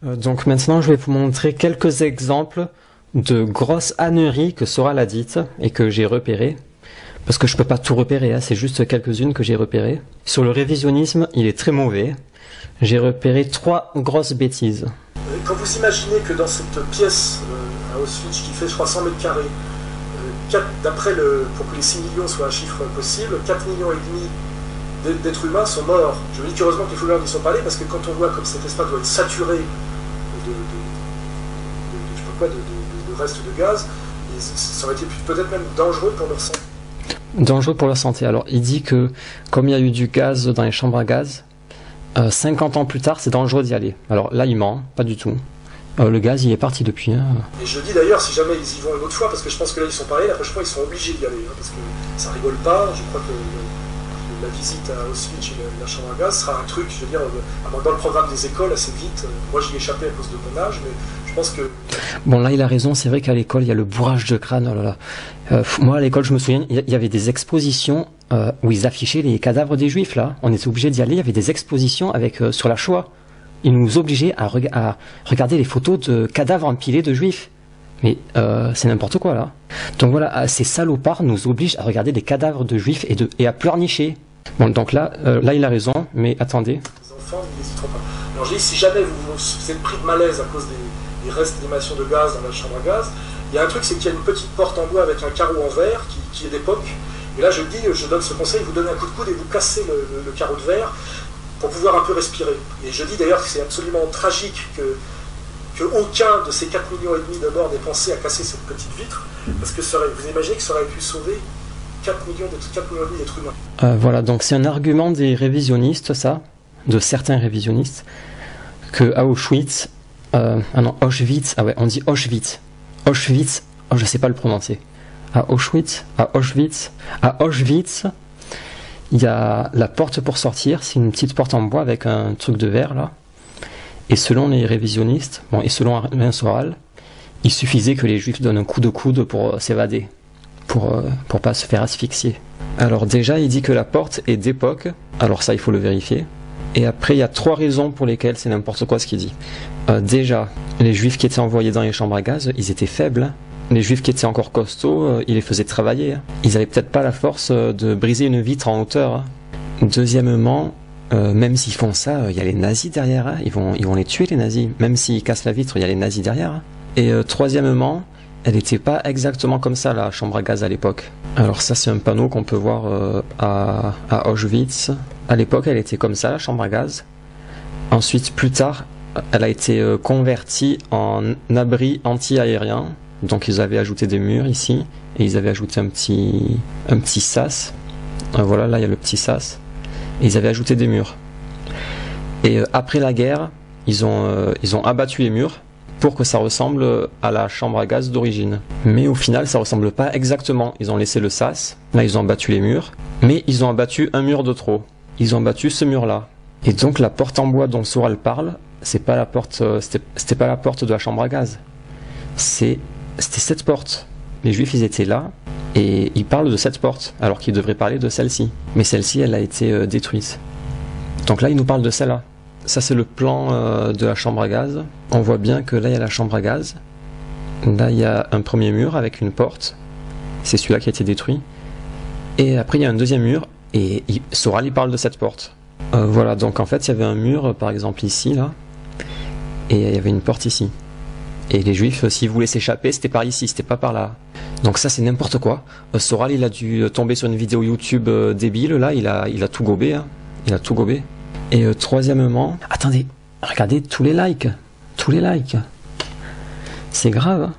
Donc maintenant, je vais vous montrer quelques exemples de grosses âneries que Soral a dites et que j'ai repérées. Parce que je peux pas tout repérer, hein, c'est juste quelques-unes que j'ai repérées. Sur le révisionnisme, il est très mauvais. J'ai repéré 3 grosses bêtises. Quand vous imaginez que dans cette pièce à Auschwitz qui fait 300 mètres carrés, d'après pour que les 6 millions soient un chiffre possible, 4 millions et demi d'êtres humains sont morts. Je me dis qu'heureusement que les fouilleurs n'y sont pas allés, parce que quand on voit comme cet espace doit être saturé de restes de gaz, ça aurait été peut-être même dangereux pour leur santé. Dangereux pour leur santé. Alors il dit que comme il y a eu du gaz dans les chambres à gaz, 50 ans plus tard c'est dangereux d'y aller. Alors là il ment, pas du tout. Le gaz il est parti depuis. Hein. Et je dis d'ailleurs si jamais ils y vont une autre fois, parce que je pense que là ils sont pareils, la prochaine fois ils sont obligés d'y aller, hein, parce que ça rigole pas. Je crois que la visite à Auschwitz et la chambre à gaz sera un truc, je veux dire, dans le programme des écoles assez vite. Moi j'y ai échappé à cause de mon âge, mais je pense que... Bon là il a raison, c'est vrai qu'à l'école il y a le bourrage de crâne, oh là là. Moi à l'école je me souviens, il y avait des expositions où ils affichaient les cadavres des juifs là, on était obligés d'y aller, il y avait des expositions avec sur la Shoah. Ils nous obligeaient à regarder les photos de cadavres empilés de juifs. Mais c'est n'importe quoi là. Donc voilà, ces salopards nous obligent à regarder des cadavres de juifs et à pleurnicher. Bon donc là il a raison, mais attendez. Les enfants n'hésiteront pas. Alors je dis, si jamais vous êtes pris de malaise à cause des restes d'émission de gaz dans la chambre à gaz, il y a un truc, c'est qu'il y a une petite porte en bois avec un carreau en verre qui est d'époque. Et là je donne ce conseil, vous donnez un coup de coude et vous cassez le carreau de verre pour pouvoir un peu respirer. Et je dis d'ailleurs que c'est absolument tragique que aucun de ces 4 millions et demi de morts n'ait pensé à casser cette petite vitre, parce que vous imaginez que ça aurait pu sauver 4 millions et demi d'êtres humains. Voilà, donc c'est un argument des révisionnistes, ça, de certains révisionnistes, que à Auschwitz, Auschwitz, ah ouais, on dit Auschwitz, je sais pas le prononcer, à Auschwitz, il y a la porte pour sortir, c'est une petite porte en bois avec un truc de verre là. Et selon les révisionnistes, et selon Alain Soral, il suffisait que les juifs donnent un coup de coude pour s'évader, pour pas se faire asphyxier. Alors déjà, il dit que la porte est d'époque, alors ça il faut le vérifier. Et après, il y a 3 raisons pour lesquelles c'est n'importe quoi ce qu'il dit. Déjà, les juifs qui étaient envoyés dans les chambres à gaz, ils étaient faibles. Les juifs qui étaient encore costauds, ils les faisaient travailler. Ils avaient peut-être pas la force de briser une vitre en hauteur. Deuxièmement, même s'ils font ça, il y a les nazis derrière. Hein. Ils vont les tuer les nazis. Même s'ils cassent la vitre, il y a les nazis derrière. Et troisièmement, elle n'était pas exactement comme ça la chambre à gaz à l'époque. Alors ça c'est un panneau qu'on peut voir à Auschwitz. À l'époque elle était comme ça la chambre à gaz. Ensuite plus tard elle a été convertie en abri anti-aérien. Donc ils avaient ajouté des murs ici et ils avaient ajouté un petit sas. Voilà, là il y a le petit sas. Et ils avaient ajouté des murs. Et après la guerre, ils ont abattu les murs pour que ça ressemble à la chambre à gaz d'origine. Mais au final, ça ressemble pas exactement. Ils ont laissé le sas. Là, ils ont abattu les murs. Mais ils ont abattu un mur de trop. Ils ont abattu ce mur-là. Et donc la porte en bois dont Soral parle, c'était pas la porte de la chambre à gaz. C'était cette porte. Les juifs ils étaient là et ils parlent de cette porte alors qu'ils devraient parler de celle-ci. Mais celle-ci elle a été détruite. Donc là ils nous parlent de celle-là. Ça c'est le plan de la chambre à gaz. On voit bien que là il y a la chambre à gaz. Là il y a un premier mur avec une porte. C'est celui-là qui a été détruit. Et après il y a un deuxième mur et Soral il parle de cette porte. Voilà, donc en fait il y avait un mur par exemple ici là et il y avait une porte ici. Et les juifs, s'ils voulaient s'échapper, c'était par ici, c'était pas par là. Donc ça c'est n'importe quoi. Soral il a dû tomber sur une vidéo YouTube débile là, il a tout gobé, hein. Il a tout gobé. Et troisièmement, attendez, regardez tous les likes. C'est grave, hein.